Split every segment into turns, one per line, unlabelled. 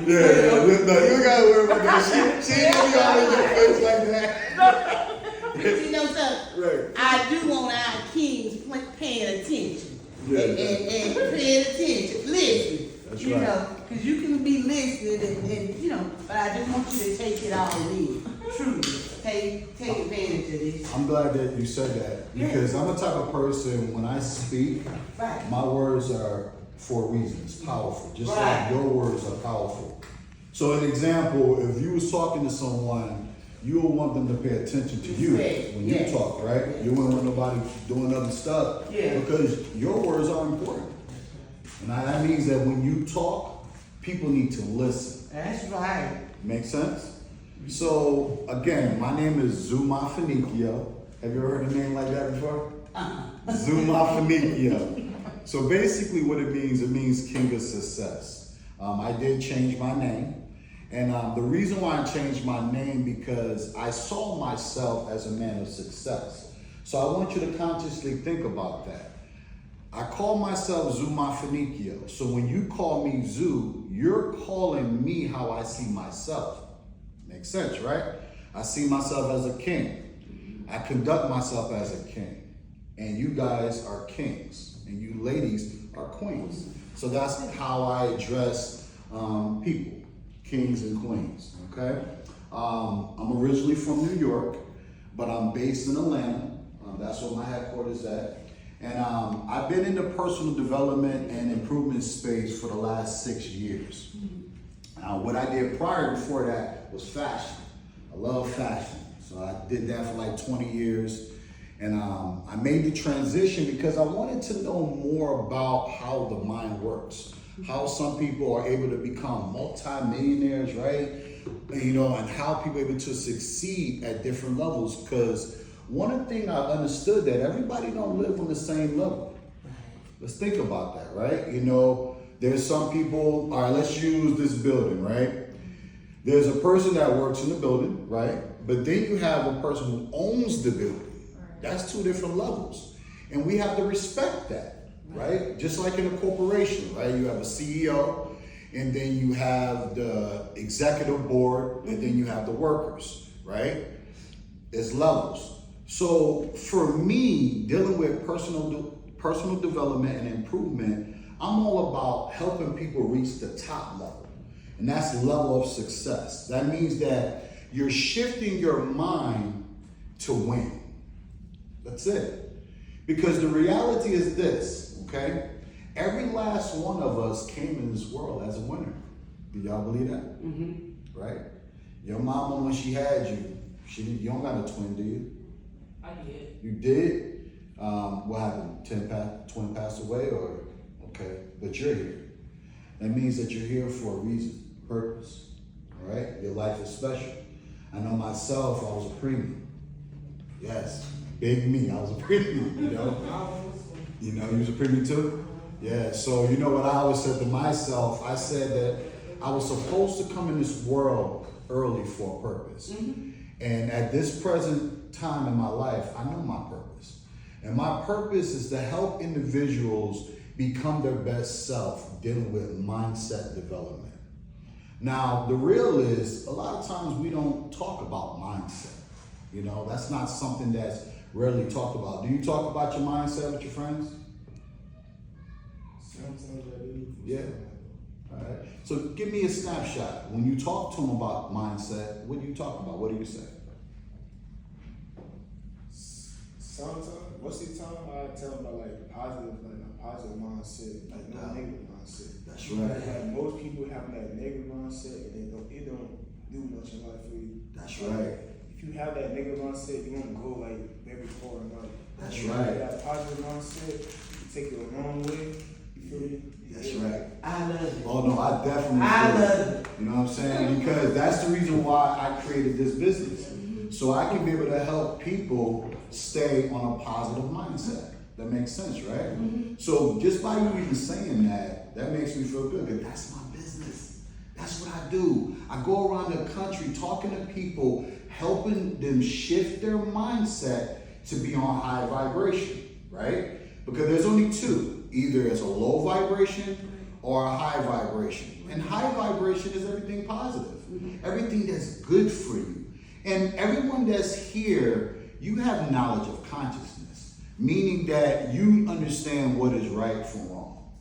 Yeah, no, you gotta worry about that. She ain't gonna be all in your face like that.
You know something?
Right.
I do want our kings paying attention.
Yeah,
and paying attention. Listen.
That's
you
right.
know, because you can be listening and, you know, but I just want you to take it all in. Truly. Take advantage of this.
I'm glad that you said that because I'm the type of person when I speak,
Right.
my words are for a reason. It's powerful, just
Right.
like your words are powerful. So, an example: if you was talking to someone, you would want them to pay attention to you when you talk, right? You wouldn't want nobody doing other stuff because your words are important. And that means that when you talk, people need to listen.
That's right.
Make sense? So again, my name is Zuma Finicchio. Have you ever heard a name like that before? Zuma Finicchio. So basically what it means King of Success. I did change my name. And the reason why I changed my name because I saw myself as a man of success. So I want you to consciously think about that. I call myself Zuma Finicchio. So when you call me Zoo, you're calling me how I see myself. Makes sense, right? I see myself as a king. I conduct myself as a king. And you guys are kings. And you ladies are queens. So that's how I address people, kings and queens, okay? I'm originally from New York, but I'm based in Atlanta. That's where my headquarters is at. And I've been in the personal development and improvement space for the last 6 years. What I did prior before that was fashion. I love fashion. So I did that for like 20 years. And I made the transition because I wanted to know more about how the mind works. How some people are able to become multi-millionaires, right? You know, and how people are able to succeed at different levels. Because one thing I understood that everybody don't live on the same level. Let's think about that, right? You know, there's some people, all right, let's use this building, right? There's a person that works in the building, right? But then you have a person who owns the building. That's two different levels. And we have to respect that, right? Just like in a corporation, right? You have a CEO, and then you have the executive board, and then you have the workers, right? There's levels. So for me, dealing with personal development and improvement, I'm all about helping people reach the top level. And that's the level of success. That means that you're shifting your mind to win. That's it. Because the reality is this, okay? Every last one of us came in this world as a winner. Do y'all believe that? Mm-hmm. Right? Your mama, when she had you, you don't got a twin, do you?
I did.
You did? What happened? Twin passed away or? Okay, but you're here. That means that you're here for a reason, purpose, all right? Your life is special. I know myself, I was a premium. Yes, big me, I was a premium, you know? You know, you was a premium too? Yeah, so you know what I always said to myself? I said that I was supposed to come in this world early for a purpose. Mm-hmm. And at this present time in my life, I know my purpose. And my purpose is to help individuals become their best self, dealing with mindset development. Now, the real is, a lot of times we don't talk about mindset. You know, that's not something that's rarely talked about. Do you talk about your mindset with your friends?
Sometimes I do.
Yeah. All right. So give me a snapshot. When you talk to them about mindset, what do you talk about? What do you say?
Sometimes, most of the time, I tell them about like a positive mindset, like no negative mindset.
That's right.
Like most people have that negative mindset, and it don't do much in life for you.
That's right.
If you have that negative mindset, you won't go like very far in life.
That's
if you
right.
have that positive mindset, you take it a long way. You feel me?
That's right.
I love it.
Oh no, I definitely
I
do.
love it.
You know what I'm saying? Because that's the reason why I created this business. So I can be able to help people stay on a positive mindset. That makes sense, right? Mm-hmm. So just by you even saying that, that makes me feel good. Because that's my business. That's what I do. I go around the country talking to people, helping them shift their mindset to be on high vibration, right? Because there's only two. Either it's a low vibration or a high vibration. And high vibration is everything positive, everything that's good for you. And everyone that's here, you have knowledge of consciousness, meaning that you understand what is right from wrong.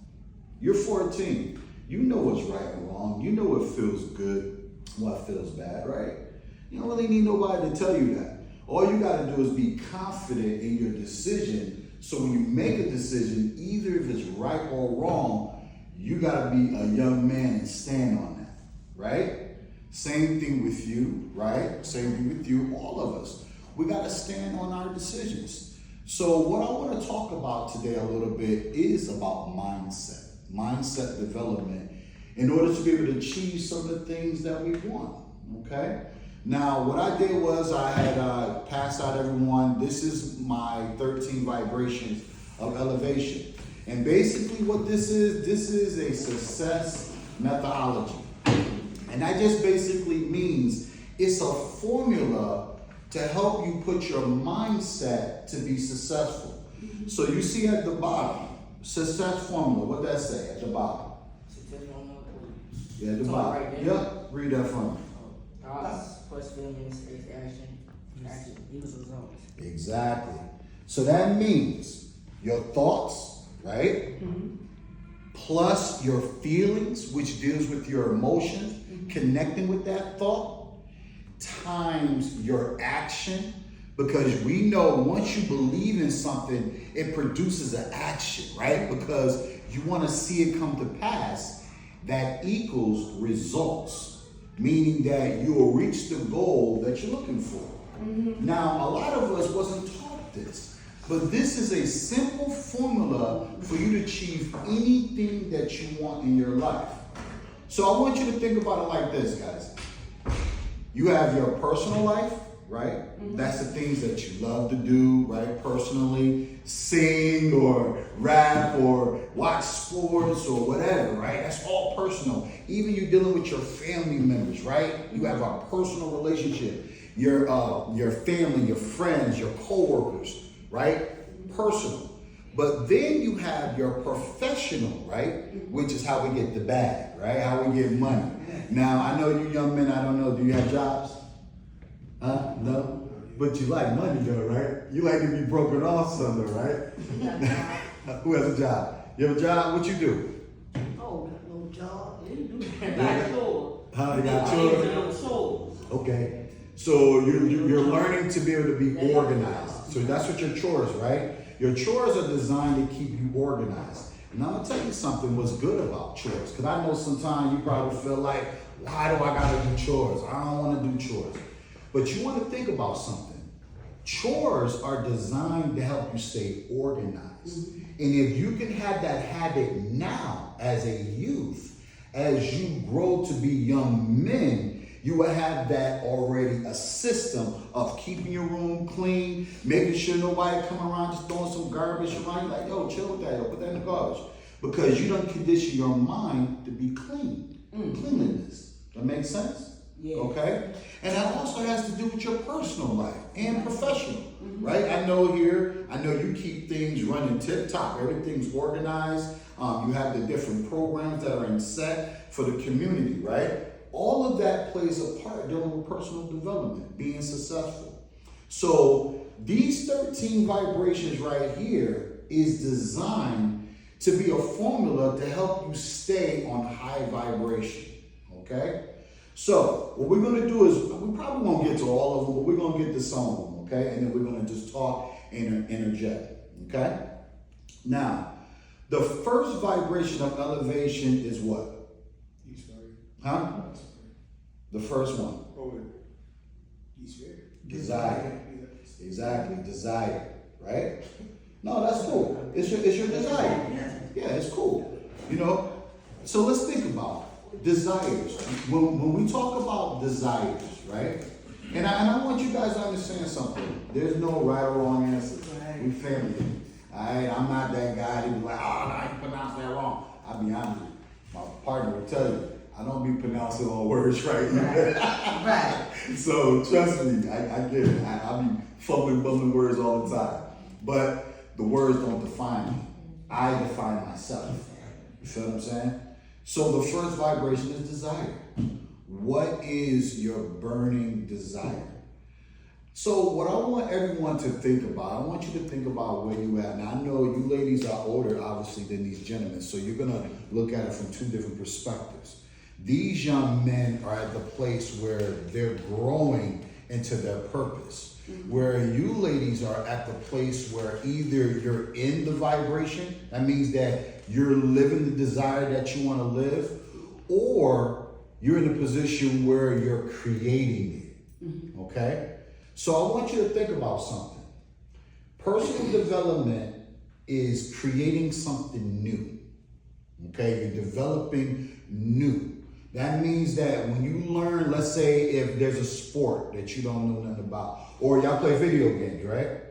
You're 14. You know what's right and wrong. You know what feels good, what feels bad, right? You don't really need nobody to tell you that. All you got to do is be confident in your decision. So when you make a decision, either if it's right or wrong, you got to be a young man and stand on that, right? Same thing with you, right? Same thing with you, all of us. We got to stand on our decisions. So what I want to talk about today a little bit is about mindset development, in order to be able to achieve some of the things that we want, okay? Now, what I did was I had passed out everyone. This is my 13 vibrations of elevation. And basically what this is a success methodology. And that just basically means it's a formula to help you put your mindset to be successful. So you see at the bottom, success formula, what that say at the bottom? Yeah, at the bottom.
Right there.
Yep, read that for me.
Thoughts plus feelings is action equals results.
Exactly. So that means your thoughts, right? Plus your feelings, which deals with your emotions, connecting with that thought, times your action, because we know once you believe in something, it produces an action, right? Because you want to see it come to pass. That equals results, meaning that you will reach the goal that you're looking for. Now, a lot of us wasn't taught this, but this is a simple formula for you to achieve anything that you want in your life. So I want you to think about it like this, guys. You have your personal life, right? That's the things that you love to do, right? Personally, sing or rap or watch sports or whatever, right? That's all personal. Even you dealing with your family members, right? You have a personal relationship. Your family, your friends, your coworkers, right? Personal. But then you have your professional, right? Which is how we get the bag, right? How we get money. Now, I know you young men, I don't know, do you have jobs? Huh? No? But you like money though, right? You like to be broken off somewhere, right? Who has a job? You have a job? What you do?
Oh, no job. They do.
Like store.
Huh? You got children?
Souls.
Okay. So you're learning to be able to be organized. So that's what your chores, right? Your chores are designed to keep you organized. And I'm gonna tell you something what's good about chores. Because I know sometimes you probably feel like, why do I gotta do chores? I don't wanna do chores. But you wanna think about something. Chores are designed to help you stay organized. And if you can have that habit now as a youth, as you grow to be young men, you will have that already, a system of keeping your room clean, making sure nobody come around just throwing some garbage around. You're like, yo, chill with that, yo, put that in the garbage. Because you don't condition your mind to be clean. Cleanliness. That makes sense?
Yeah.
Okay? And that also has to do with your personal life and professional, right? I know you keep things running tip top. Everything's organized. You have the different programs that are in set for the community, right? All of that plays a part dealing with personal development, being successful. So these 13 vibrations right here is designed to be a formula to help you stay on high vibration, okay? So what we're gonna do is, we probably won't get to all of them, but we're gonna get to some of them, okay? And then we're gonna just talk and interject, okay? Now, the first vibration of elevation is what? Huh? The first one. Desire. Exactly, desire, right? No, that's cool. It's your desire. Yeah, it's cool. You know, so let's think about desires. When we talk about desires, right? And I want you guys to understand something. There's no right or wrong answer. We family. Alright, I'm not that guy who's like, oh, no, you pronounced that wrong. I'll be honest with you. My partner will tell you, I don't be pronouncing all words right.
Right.
So trust me, I get it. I be bumbling words all the time. But the words don't define me. I define myself. You feel what I'm saying? So the first vibration is desire. What is your burning desire? So what I want everyone to think about, I want you to think about where you at. Now I know you ladies are older, obviously, than these gentlemen, so you're gonna look at it from two different perspectives. These young men are at the place where they're growing into their purpose. Where you ladies are at the place where either you're in the vibration, that means that you're living the desire that you want to live, or you're in a position where you're creating it. Okay? So I want you to think about something. Personal development is creating something new. Okay? You're developing new. That means that when you learn, let's say if there's a sport that you don't know nothing about, or y'all play video games, right?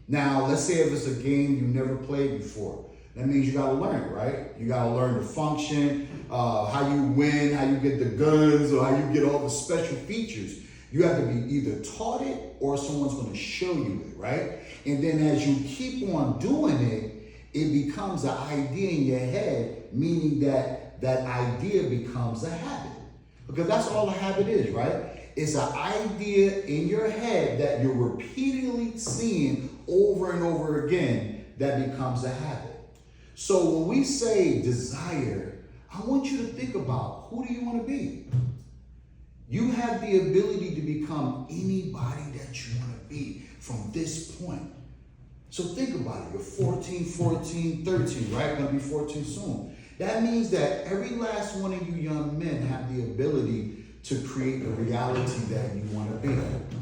Now, let's say if it's a game you never played before, that means you gotta learn it, right? You gotta learn the function, how you win, how you get the guns, or how you get all the special features. You have to be either taught it or someone's gonna show you it, right? And then as you keep on doing it, it becomes an idea in your head, meaning that that idea becomes a habit. Because that's all a habit is, right? It's an idea in your head that you're repeatedly seeing over and over again that becomes a habit. So when we say desire, I want you to think about, who do you want to be? You have the ability to become anybody that you want to be from this point. So think about it. You're 14, 14, 13, right? Gonna be 14 soon. That means that every last one of you young men have the ability to create the reality that you want to be,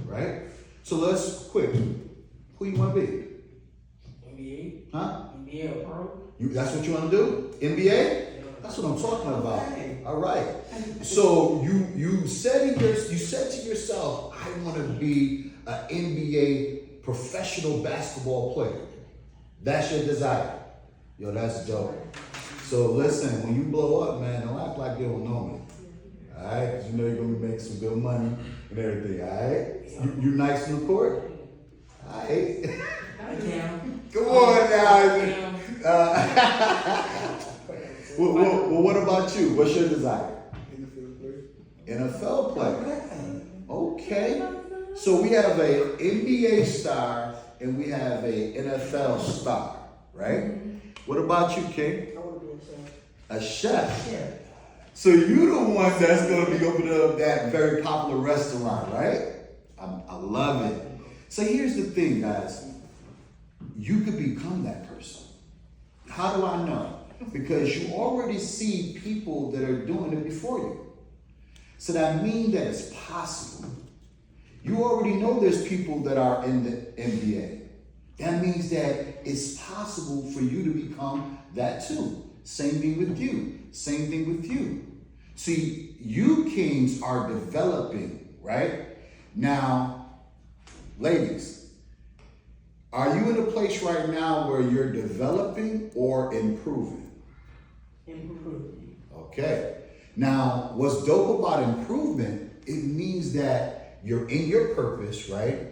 right? So let's quick. Who you want to be?
NBA?
Huh?
NBA or pro?
That's what you want to do? NBA? That's what I'm talking about. All right. So you said to yourself, I want to be an NBA professional basketball player. That's your desire. Yo, that's dope. So listen, when you blow up, man, don't act like you don't know me. All right? 'Cause you know you're going to be making some good money and everything, all right? You nice in the court? All right.
I can.
Come on now. Well, what about you? What's your desire? NFL player. Okay. So we have a NBA star and we have a NFL star, right? What about you, King?
I want to be a chef.
A chef.
Yeah.
So you the one that's going to be opening up that very popular restaurant, right? I love it. So here's the thing, guys. You could become that person. How do I know? Because you already see people that are doing it before you. So that means that it's possible. You already know there's people that are in the NBA. That means that it's possible for you to become that too. Same thing with you. Same thing with you. See, you kings are developing, right? Now, ladies, are you in a place right now where you're developing or improving?
Improving.
Okay. Now, what's dope about improvement, it means that you're in your purpose, right?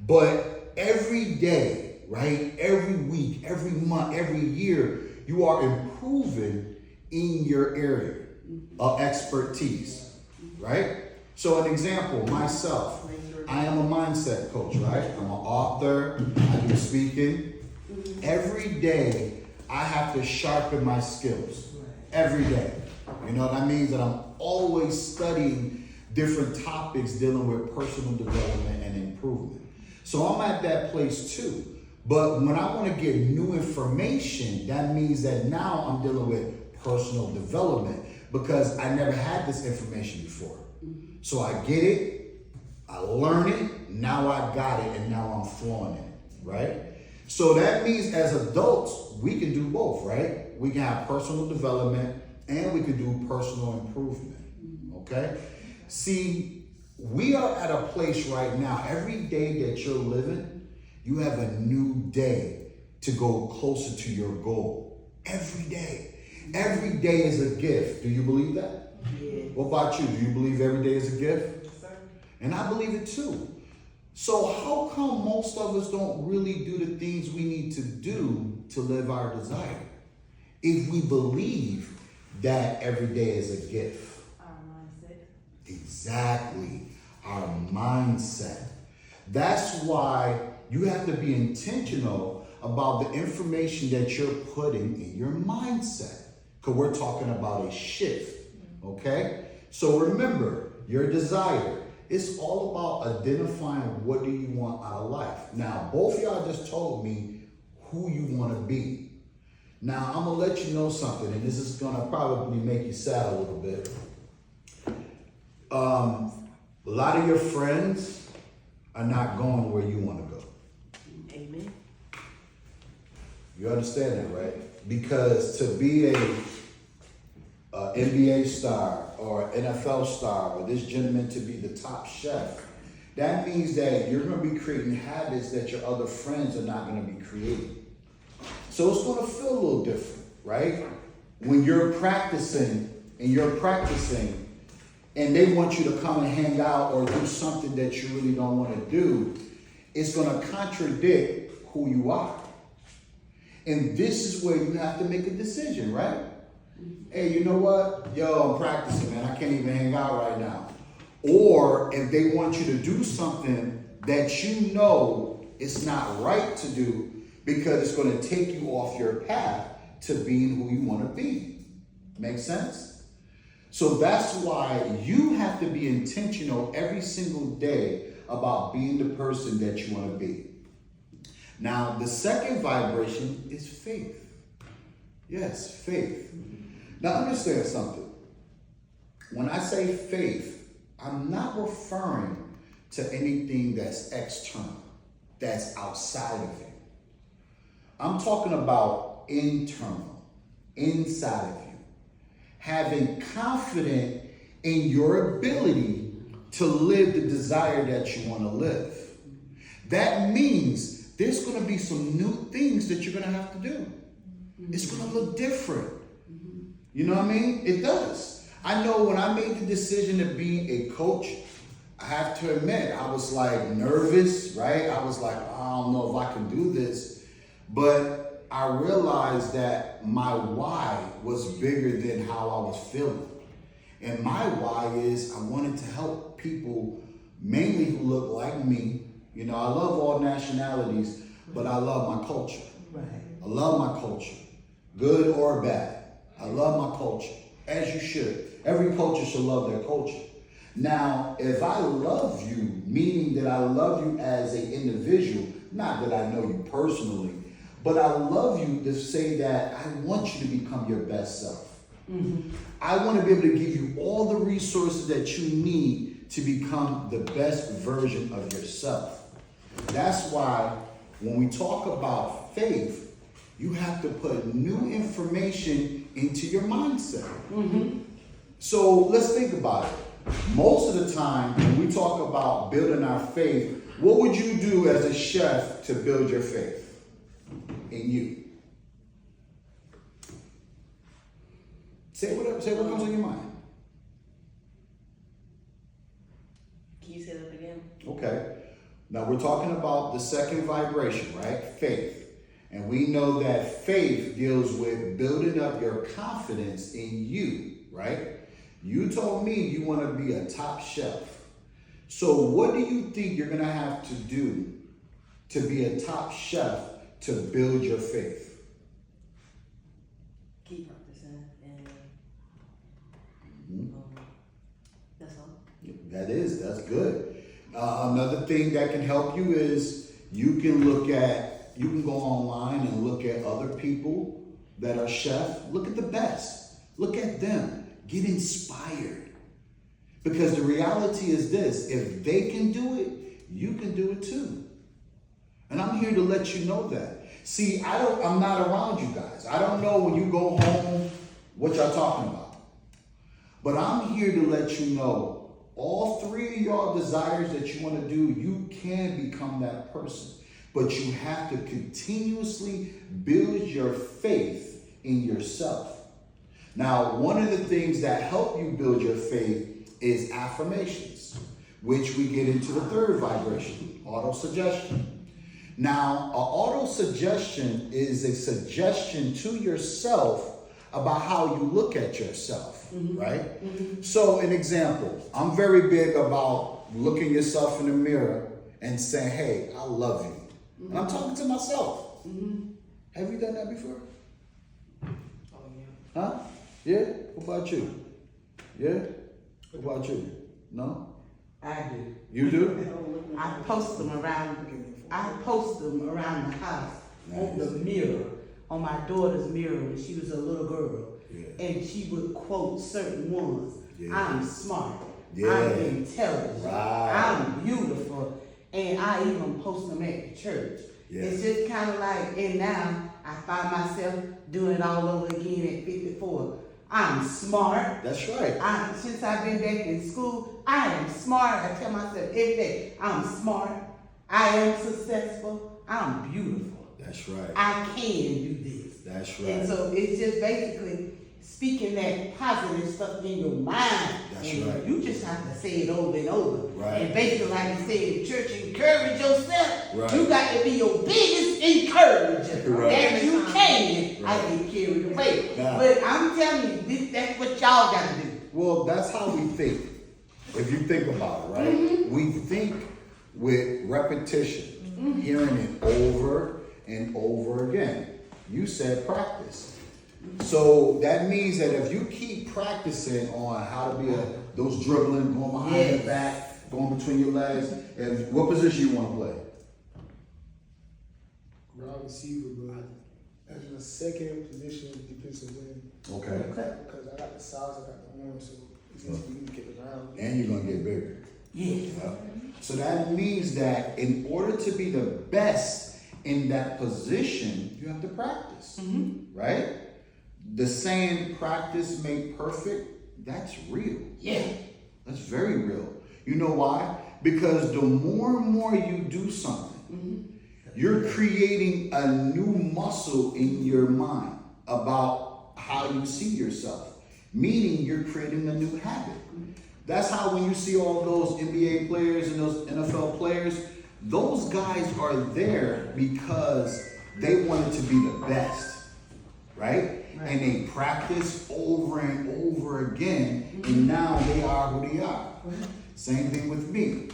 But every day, right? Every week, every month, every year, you are improving in your area of expertise, right? So an example, myself, I am a mindset coach, right? I'm an author, I do speaking. Every day, I have to sharpen my skills. Every day. You know, that means that I'm always studying different topics dealing with personal development and improvement. So I'm at that place too. But when I want to get new information, that means that now I'm dealing with personal development because I never had this information before. So I get it, I learn it, now I got it, and now I'm flowing in it, right? So that means as adults, we can do both, right? We can have personal development and we can do personal improvement, okay? See, we are at a place right now, every day that you're living, you have a new day to go closer to your goal. Every day. Every day is a gift. Do you believe that?
Yeah.
What about you? Do you believe every day is a gift?
Yes, sir.
And I believe it too. So how come most of us don't really do the things we need to do to live our desire? If we believe that every day is a gift.
Our mindset.
Exactly. Our mindset. That's why you have to be intentional about the information that you're putting in your mindset. Because we're talking about a shift. Okay? So remember, your desire. It's all about identifying what do you want out of life. Now, both of y'all just told me who you want to be. Now, I'm going to let you know something, and this is going to probably make you sad a little bit. A lot of your friends are not going where you want to go.
Amen.
You understand that, right? Because to be a NBA star or NFL star or this gentleman to be the top chef, that means that you're going to be creating habits that your other friends are not going to be creating. So it's going to feel a little different, right? When you're practicing and they want you to come and hang out or do something that you really don't want to do, it's going to contradict who you are. And this is where you have to make a decision, right? Hey, you know what? Yo, I'm practicing, man. I can't even hang out right now. Or if they want you to do something that you know it's not right to do because it's going to take you off your path to being who you want to be. Make sense? So that's why you have to be intentional every single day about being the person that you want to be. Now, the second vibration is faith. Yes, faith. Now, understand something. When I say faith, I'm not referring to anything that's external, that's outside of you. I'm talking about internal, inside of you. Having confidence in your ability to live the desire that you want to live. That means there's going to be some new things that you're going to have to do. It's going to look different. You know what I mean? It does. I know when I made the decision to be a coach, I have to admit, I was like nervous, right? I was like, I don't know if I can do this. But I realized that my why was bigger than how I was feeling. And my why is I wanted to help people, mainly who look like me. You know, I love all nationalities, but I love my culture.
Right.
I love my culture, good or bad. I love my culture, as you should. Every culture should love their culture. Now, if I love you, meaning that I love you as an individual, not that I know you personally, but I love you to say that I want you to become your best self. I want to be able to give you all the resources that you need to become the best version of yourself. That's why when we talk about faith, you have to put new information into your mindset. So let's think about it. Most of the time when we talk about building our faith, what would you do as a chef to build your faith in you? Say what comes in your mind.
Can you say that again?
Okay. Now we're talking about the second vibration, right? Faith. And we know that faith deals with building up your confidence in you, right? You told me you want to be a top chef. So what do you think you're going to have to do to be a top chef to build your faith?
Keep practicing and that's all.
That's good. Another thing that can help you is you can go online and look at other people that are chefs. Look at the best. Look at them. Get inspired. Because the reality is this, if they can do it, you can do it too. And I'm here to let you know that. See, I'm not around you guys. I don't know when you go home what y'all talking about. But I'm here to let you know all three of y'all desires that you want to do, you can become that person. But you have to continuously build your faith in yourself. Now, one of the things that help you build your faith is affirmations, which we get into the third vibration, auto-suggestion. Now, an auto-suggestion is a suggestion to yourself about how you look at yourself, right? So an example, I'm very big about looking yourself in the mirror and saying, hey, I love you. And I'm talking to myself. Have you done that before?
Oh yeah.
Huh? Yeah? What about you? Yeah? What about you? No?
I do.
You do?
I post them around the house on the mirror, on my daughter's mirror when she was a little girl.
Yeah.
And she would quote certain ones.
Yeah.
I'm smart.
Yeah.
I'm intelligent.
Right.
I'm beautiful. And I even post them at the church.
Yeah.
It's just kind of like, and now I find myself doing it all over again at 54. I'm smart.
That's right.
Since I've been back in school, I am smart. I tell myself every day, I'm smart. I am successful. I'm beautiful.
That's right.
I can do this.
That's
And
right.
so it's just basically speaking that positive stuff in your mind.
That's
and
right.
You just have to say it over and over.
Right.
And basically, like you said in church, encourage yourself.
Right.
You got to be your biggest encourager.
Right.
That you can. I
Right.
get carried away.
Nah.
But I'm telling you, that's what y'all got to do.
Well, that's how we think. If you think about it, right? We think with repetition, hearing it over and over again. You said practice. So that means that if you keep practicing on how to be those dribbling, going behind your back, going between your legs, and what position you want to play?
Wide receiver, but as a second position defensive end.
Okay.
Because I got the size, I got the arm, so it's easy for me to get around.
And you're going to get bigger.
Yes.
So that means that in order to be the best in that position, you have to practice, right? The saying practice make perfect, that's real.
Yeah.
That's very real. You know why? Because the more and more you do something, you're creating a new muscle in your mind about how you see yourself, meaning you're creating a new habit. That's how when you see all those NBA players and those NFL players, those guys are there because they wanted to be the best, right? And they practice over and over again, and now they are who they are. Same thing with me.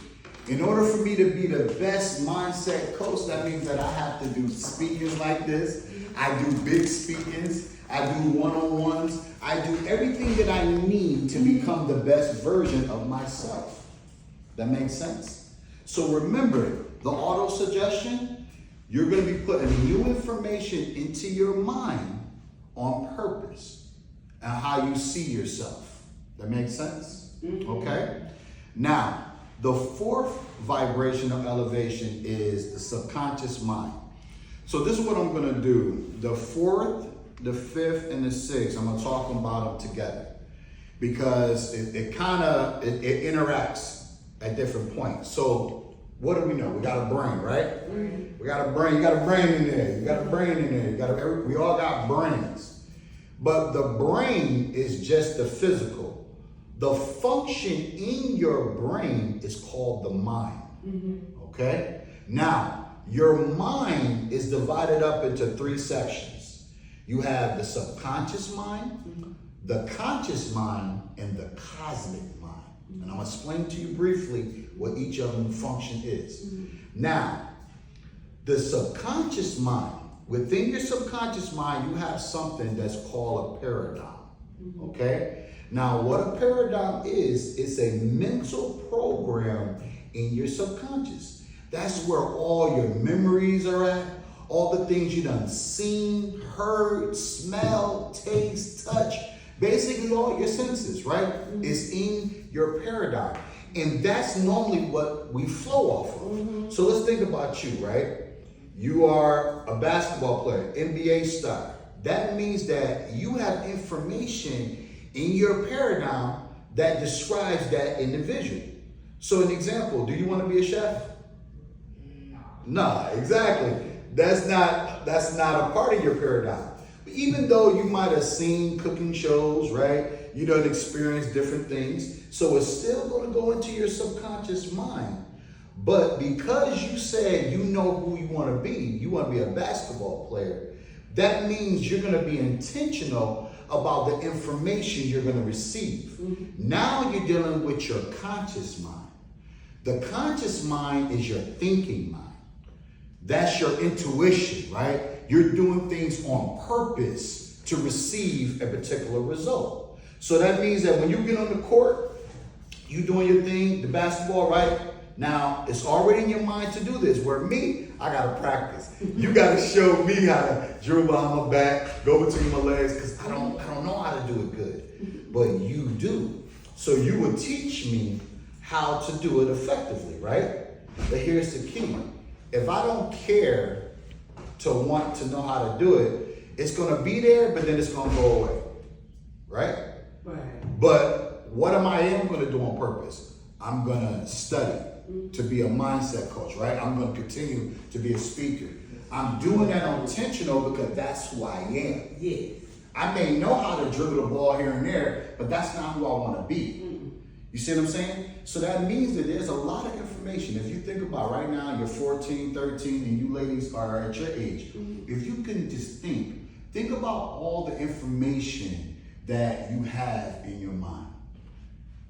In order for me to be the best mindset coach, that means that I have to do speakings like this. I do big speakings. I do one-on-ones. I do everything that I need to become the best version of myself. That makes sense? So remember, the auto suggestion, you're going to be putting new information into your mind on purpose and how you see yourself. That makes sense? Okay? Now, the fourth vibration of elevation is the subconscious mind. So this is what I'm going to do. The fourth, the fifth, and the sixth, I'm going to talk about them together because it interacts at different points. So what do we know? We got a brain, right? We got a brain. You got a brain in there. You got a brain in there. We all got brains. But the brain is just the physical. The function in your brain is called the mind. Okay? Now, your mind is divided up into three sections. You have the subconscious mind, the conscious mind, and the cosmic mind. And I'm going to explain to you briefly what each of them function is. Now, the subconscious mind, within your subconscious mind, you have something that's called a paradigm. Okay? Now, what a paradigm is, it's a mental program in your subconscious. That's where all your memories are at, all the things you done seen, heard, smell, taste, touch, basically all your senses, right? Is in your paradigm. And that's normally what we flow off of. So let's think about you, right? You are a basketball player, NBA star. That means that you have information in your paradigm that describes that individual. So an example, do you want to be a chef? Nah, exactly. That's not a part of your paradigm. But even though you might have seen cooking shows, right? You done experienced different things. So it's still going to go into your subconscious mind. But because you said you know who you want to be a basketball player, that means you're going to be intentional about the information you're going to receive. Now you're dealing with your conscious mind. The conscious mind is your thinking mind. That's your intuition, right? You're doing things on purpose to receive a particular result. So that means that when you get on the court, you doing your thing, the basketball, right? Now, it's already in your mind to do this. Where me, I gotta practice. You gotta show me how to dribble behind my back, go between my legs, because I don't know how to do it good. But you do. So you will teach me how to do it effectively, right? But here's the key. If I don't care to want to know how to do it, it's gonna be there, but then it's gonna go away, right?
Right.
But what am gonna do on purpose? I'm gonna study to be a mindset coach, right? I'm gonna continue to be a speaker. I'm doing that intentional because that's who I am.
Yes.
I may know how to dribble the ball here and there, but that's not who I wanna be. You see what I'm saying? So that means that there's a lot of information. If you think about right now, you're 14, 13, and you ladies are at your age. If you can just think about all the information that you have in your mind.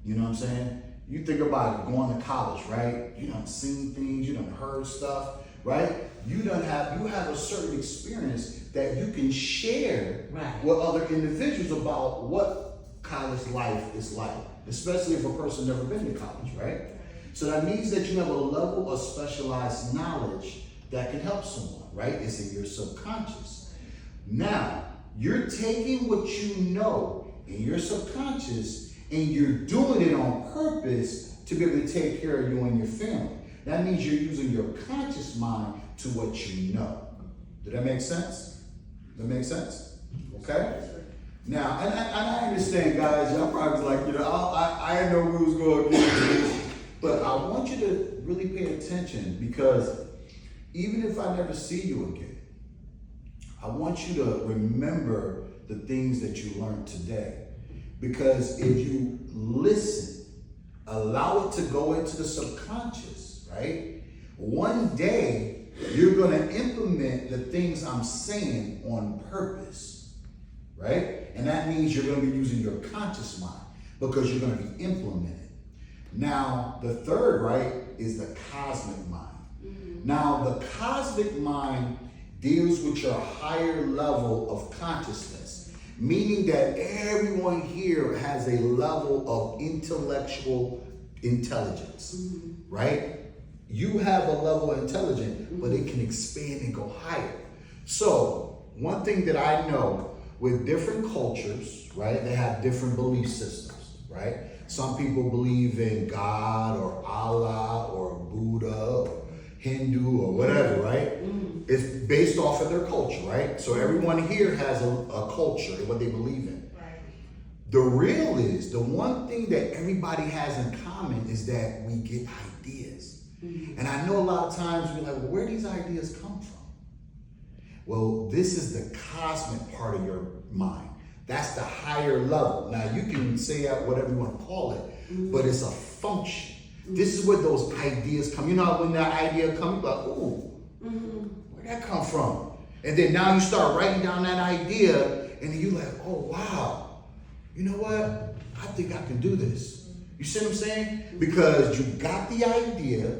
You know what I'm saying? You think about going to college, right? You done seen things, you done heard stuff, right? You have a certain experience that you can share
Right.
with other individuals about what college life is like, especially if a person never been to college, right? So that means that you have a level of specialized knowledge that can help someone, right? It's in your subconscious. Now, you're taking what you know in your subconscious and you're doing it on purpose to be able to take care of you and your family. That means you're using your conscious mind to what you know. Did that make sense? Does that make sense? Okay? Now, and I understand, guys, y'all probably like, I didn't know we was going to get into this, but I want you to really pay attention because even if I never see you again, I want you to remember the things that you learned today. Because if you listen, allow it to go into the subconscious, right? One day, you're going to implement the things I'm saying on purpose, right? And that means you're going to be using your conscious mind because you're going to be implementing. Now, the third, right, is the cosmic mind. Now, the cosmic mind deals with your higher level of consciousness, meaning that everyone here has a level of intellectual intelligence, right? You have a level of intelligence, but it can expand and go higher. So, one thing that I know with different cultures, right, they have different belief systems, right? Some people believe in God or Allah or Buddha or Hindu or whatever, right? It's based off of their culture, right? So everyone here has a culture and what they believe in.
Right.
The the one thing that everybody has in common is that we get ideas. And I know a lot of times we're like, well, where do these ideas come from? Well, this is the cosmic part of your mind. That's the higher level. Now, you can say whatever you want to call it, but it's a function. This is where those ideas come. You know when that idea comes, you're like, ooh, where'd that come from? And then now you start writing down that idea, and then you're like, oh, wow. You know what? I think I can do this. You see what I'm saying? Because you got the idea.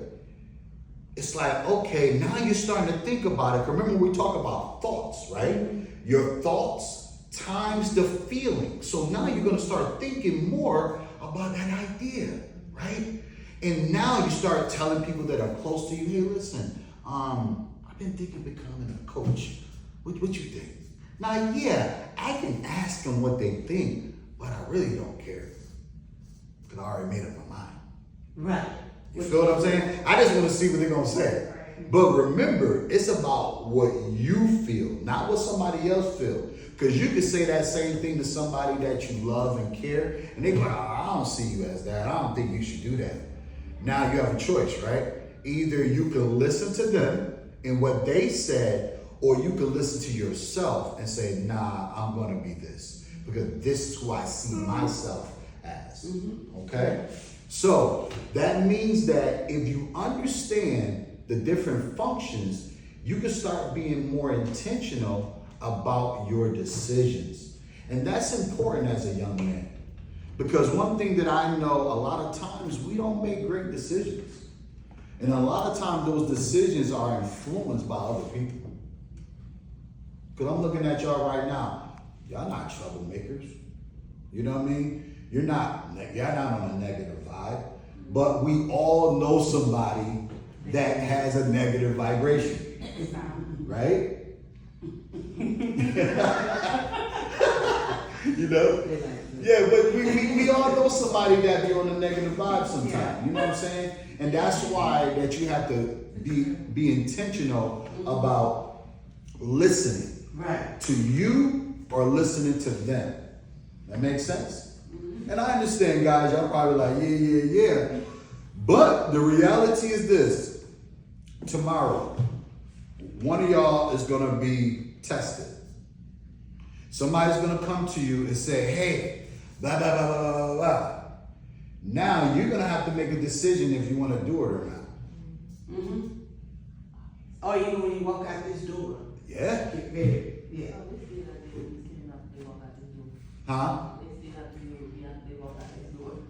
It's like, okay, now you're starting to think about it. Remember, we talk about thoughts, right? Your thoughts times the feeling. So now you're going to start thinking more about that idea, right? And now you start telling people that are close to you, hey, listen, I've been thinking of becoming a coach. What you think? Now, yeah, I can ask them what they think, but I really don't care because I already made up my mind.
Right.
You feel what I'm saying? I just want to see what they're going to say. But remember, it's about what you feel, not what somebody else feels. Because you could say that same thing to somebody that you love and care, and they go, I don't see you as that. I don't think you should do that. Now you have a choice, right? Either you can listen to them and what they said, or you can listen to yourself and say, nah, I'm going to be this. Because this is who I see myself as. Okay? So that means that if you understand the different functions, you can start being more intentional about your decisions. And that's important as a young man. Because one thing that I know, a lot of times we don't make great decisions. And a lot of times those decisions are influenced by other people. Because I'm looking at y'all right now. Y'all not troublemakers. You know what I mean? You're not on a negative vibe. But we all know somebody that has a negative vibration. Right? You know? Yeah, but we all know somebody that be on a negative vibe sometimes. You know what I'm saying? And that's why that you have to be intentional about listening to you or listening to them. That makes sense? And I understand, guys, y'all probably like, yeah. But the reality is this. Tomorrow, one of y'all is going to be tested. Somebody's going to come to you and say, hey, blah, blah, blah, blah, blah, blah. Now you're going to have to make a decision if you want to do it or not.
Mm-hmm. Or even when you walk out this door.
Yeah.
Get ready. Yeah.
Huh?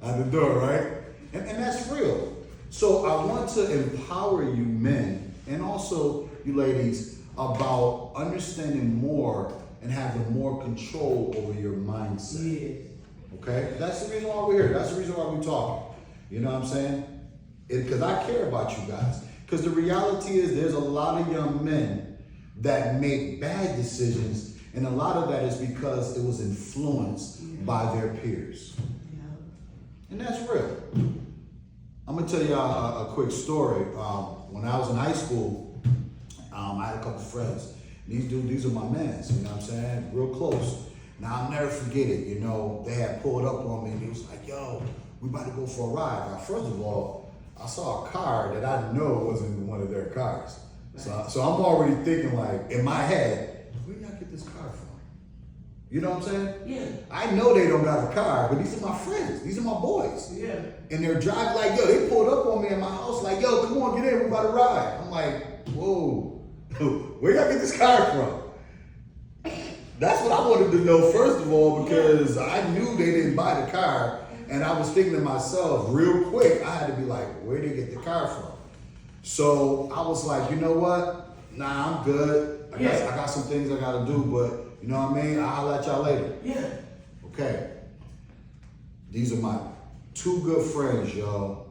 Out the door, right? And that's real. So I want to empower you men and also you ladies about understanding more and having more control over your mindset.
Yes.
Okay? That's the reason why we're here. That's the reason why we're talking. You know what I'm saying? Because I care about you guys. Because the reality is there's a lot of young men that make bad decisions, and a lot of that is because it was influenced by their peers. And that's real. I'm gonna tell y'all a quick story. When I was in high school, I had a couple friends. These are my mans, you know what I'm saying? Real close. Now I'll never forget it, you know, they had pulled up on me and he was like, yo, we about to go for a ride. Now, first of all, I saw a car that I know wasn't one of their cars. So I'm already thinking like, in my head, where y'all get this car from? You know what I'm saying?
Yeah.
I know they don't got a car, but these are my friends. These are my boys.
Yeah.
And they're driving like, yo, they pulled up on me in my house like, yo, come on, get in, we about to ride. I'm like, whoa, where y'all get this car from? That's what I wanted to know, first of all, because I knew they didn't buy the car. And I was thinking to myself, real quick, I had to be like, where'd they get the car from? So I was like, you know what? Nah, I'm good. I got some things I gotta do, but you know what I mean? I'll holler at y'all later.
Yeah.
Okay. These are my two good friends, y'all.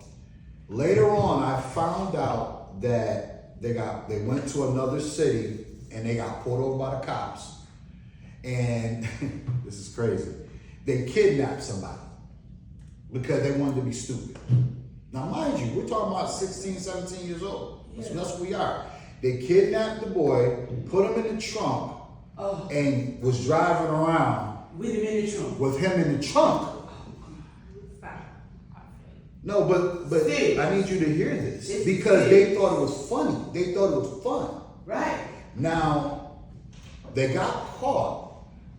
Later on, I found out that they went to another city and they got pulled over by the cops. And this is crazy. They kidnapped somebody because they wanted to be stupid. Now, mind you, we're talking about 16, 17 years old. That's what we are. They kidnapped the boy, put him in the trunk, and was driving around
With him in the trunk.
with him in the trunk. No, but
See.
I need you to hear this
It's
because
big.
they thought it was funny. They thought it was fun.
Right.
Now, they got caught.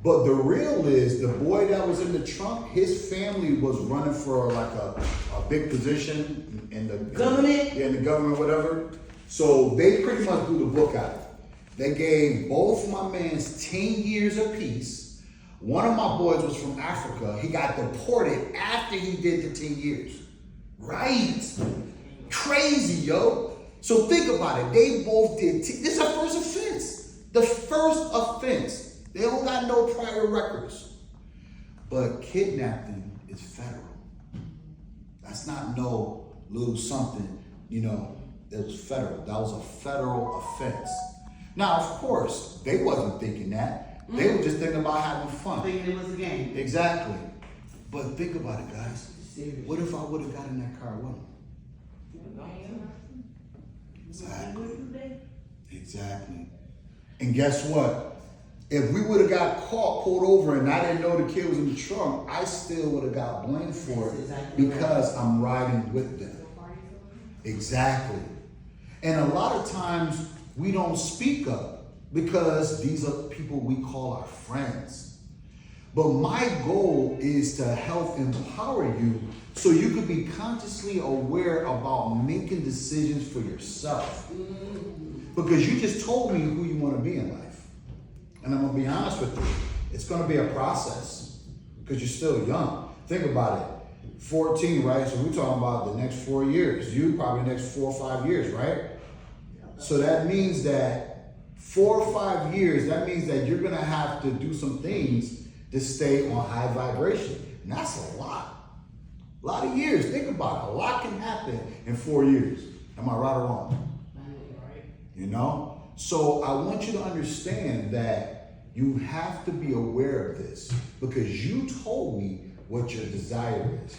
But the real is the boy that was in the trunk, his family was running for like a big position in the
Government?
Yeah, in the government, whatever. So they pretty much blew the book out. They gave both my mans 10 years apiece. One of my boys was from Africa. He got deported after he did the 10 years. Right. Crazy, yo. So think about it. They both did. This is our first offense. The first offense. They don't got no prior records. But kidnapping is federal. That's not no little something, you know, it was federal. That was a federal offense. Now, of course, they wasn't thinking that. They were just thinking about having fun.
Thinking it was a game.
Exactly. But think about it, guys.
Serious.
What if I would have got in that car with him? Exactly. And guess what? If we would have got caught, pulled over, and I didn't know the kid was in the trunk, I still would have got blamed for it because I'm riding with them. Exactly. And a lot of times we don't speak up because these are people we call our friends. But my goal is to help empower you so you could be consciously aware about making decisions for yourself. Because you just told me who you want to be in life. And I'm going to be honest with you. It's gonna be a process because you're still young. Think about it. 14, right? So we're talking about the next 4 years. You probably the next 4 or 5 years, right? So that means that 4 or 5 years, that means that you're gonna have to do some things to stay on high vibration. And that's a lot. A lot of years. Think about it. A lot can happen in 4 years. Am I right or wrong?
Right.
You know? So I want you to understand that you have to be aware of this because you told me what your desire is.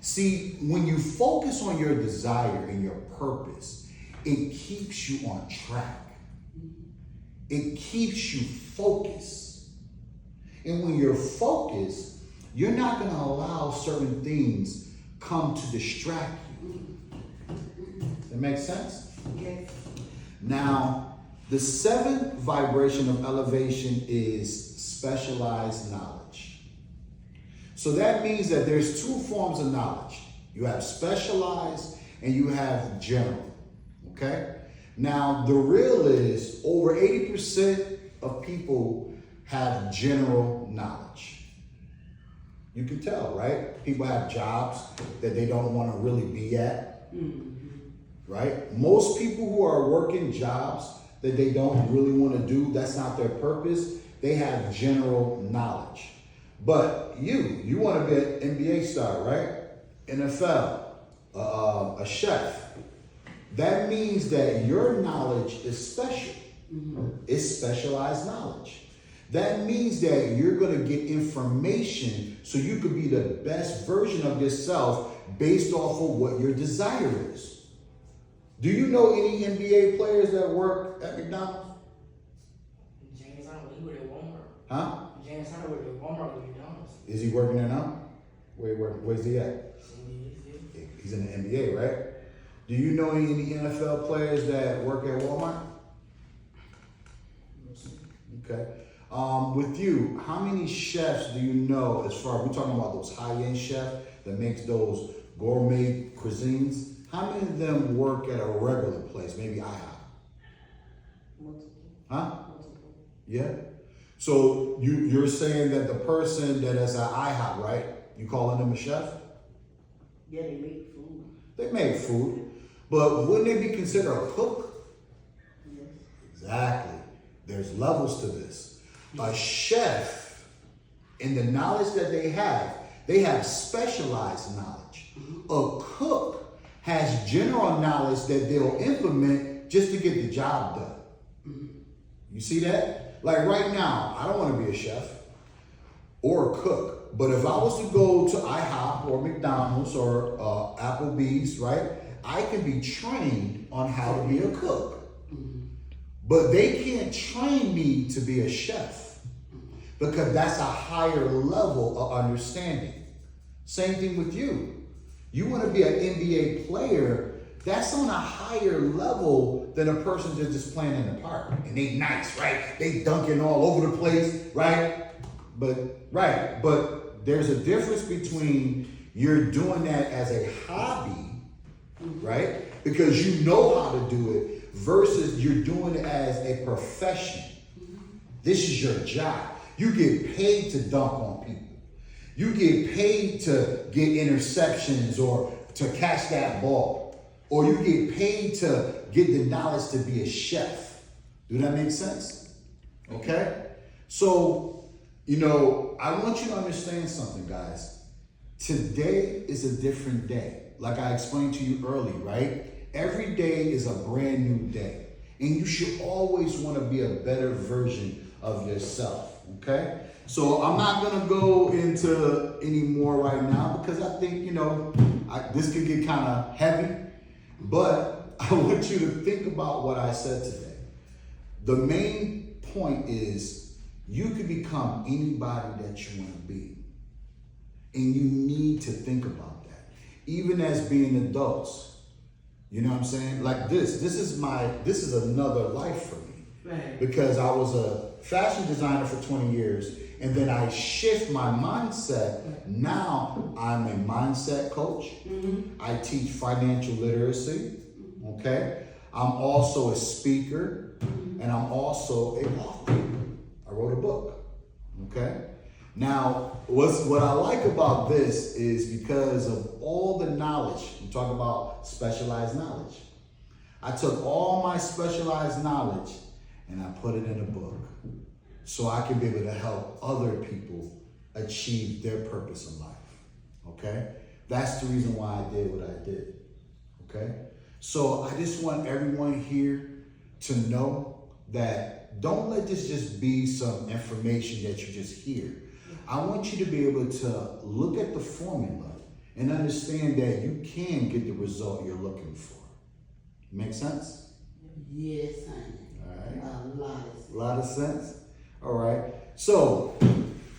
See, when you focus on your desire and your purpose, it keeps you on track. It keeps you focused. And when you're focused, you're not going to allow certain things come to distract you. Does that make sense?
Yes.
Now, the seventh vibration of elevation is specialized knowledge. So that means that there's two forms of knowledge. You have specialized and you have general. Okay? Now, the real is over 80% of people have general knowledge. You can tell, right? People have jobs that they don't want to really be at, right? Most people who are working jobs that they don't really want to do, that's not their purpose, they have general knowledge. But you want to be an NBA star, right? NFL, a chef. That means that your knowledge is special. It's specialized knowledge. That means that you're going to get information so you could be the best version of yourself based off of what your desire is. Do you know any NBA players that work at McDonald's?
James Hunter, he worked at Walmart.
Huh?
James Hunter worked at Walmart with McDonald's.
Is he working there now? Where's he at? He's in the NBA, right? Do you know any NFL players that work at Walmart? Okay. With you, how many chefs do you know as far, we're talking about those high-end chefs that makes those gourmet cuisines? How many of them work at a regular place, maybe IHOP? Huh? Yeah? So you're saying that the person that is at IHOP, right? You calling them a chef?
Yeah, they make food.
They make food. But wouldn't they be considered a cook?
Yes.
Exactly. There's levels to this. A chef, in the knowledge that they have specialized knowledge. A cook has general knowledge that they'll implement just to get the job done. You see that? Like right now, I don't want to be a chef or a cook, but if I was to go to IHOP or McDonald's or Applebee's, right, I can be trained on how to be a cook. But they can't train me to be a chef because that's a higher level of understanding. Same thing with you. You want to be an NBA player, that's on a higher level than a person that's just playing in the park. And they nice, right? They dunking all over the place, right? But there's a difference between you're doing that as a hobby, right? Because you know how to do it versus you're doing it as a profession. This is your job. You get paid to dunk on people. You get paid to get interceptions or to catch that ball. Or you get paid to get the knowledge to be a chef. Do that make sense? Okay? So, I want you to understand something, guys. Today is a different day. Like I explained to you early, right? Every day is a brand new day. And you should always want to be a better version of yourself, okay? So I'm not going to go into any more right now because I think, this could get kind of heavy. But I want you to think about what I said today. The main point is you can become anybody that you want to be. And you need to think about that. Even as being adults. You know what I'm saying? Like this is another life for me.
Right.
Because I was a fashion designer for 20 years and then I shift my mindset. Now I'm a mindset coach. I teach financial literacy. Okay. I'm also a speaker and I'm also a author. I wrote a book. Okay? Now, what I like about this is because of all the knowledge, you talk about specialized knowledge. I took all my specialized knowledge and I put it in a book so I can be able to help other people achieve their purpose in life. Okay? That's the reason why I did what I did. Okay? So I just want everyone here to know that don't let this just be some information that you just hear. I want you to be able to look at the formula and understand that you can get the result you're looking for. Make sense?
Yes, honey.
All right.
A lot of sense.
A lot of sense? All right. So,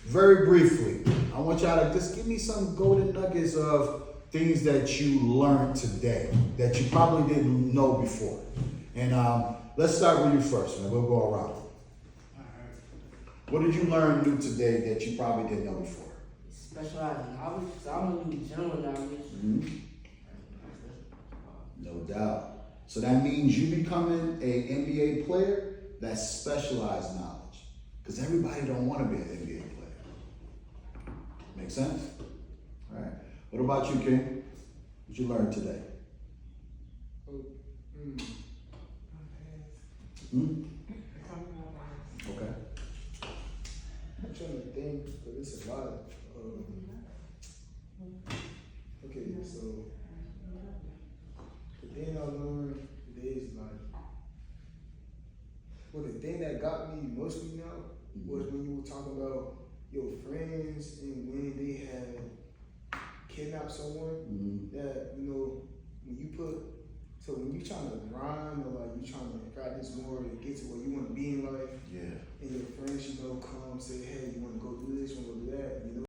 very briefly, I want y'all to just give me some golden nuggets of things that you learned today that you probably didn't know before. And let's start with you first, man. We'll go around. What did you learn new today that you probably didn't know before?
Specialized knowledge, so I'm gonna do general knowledge.
Mm-hmm. No doubt. So that means you becoming an NBA player that's specialized knowledge. Because everybody don't want to be an NBA player. Make sense? All right. What about you, King? What you learned today? Hmm? Okay.
I'm trying to think, but it's a lot of. Okay, so the thing I learned today is like, well, the thing that got me mostly now was when you were talking about your friends and when they had kidnapped someone. That, you know, when you trying to grind or like you trying to practice more to get to where you want to be in life,
Yeah.
and your friends, you know, come say, hey, you want to go do this, you want to go do that, you know.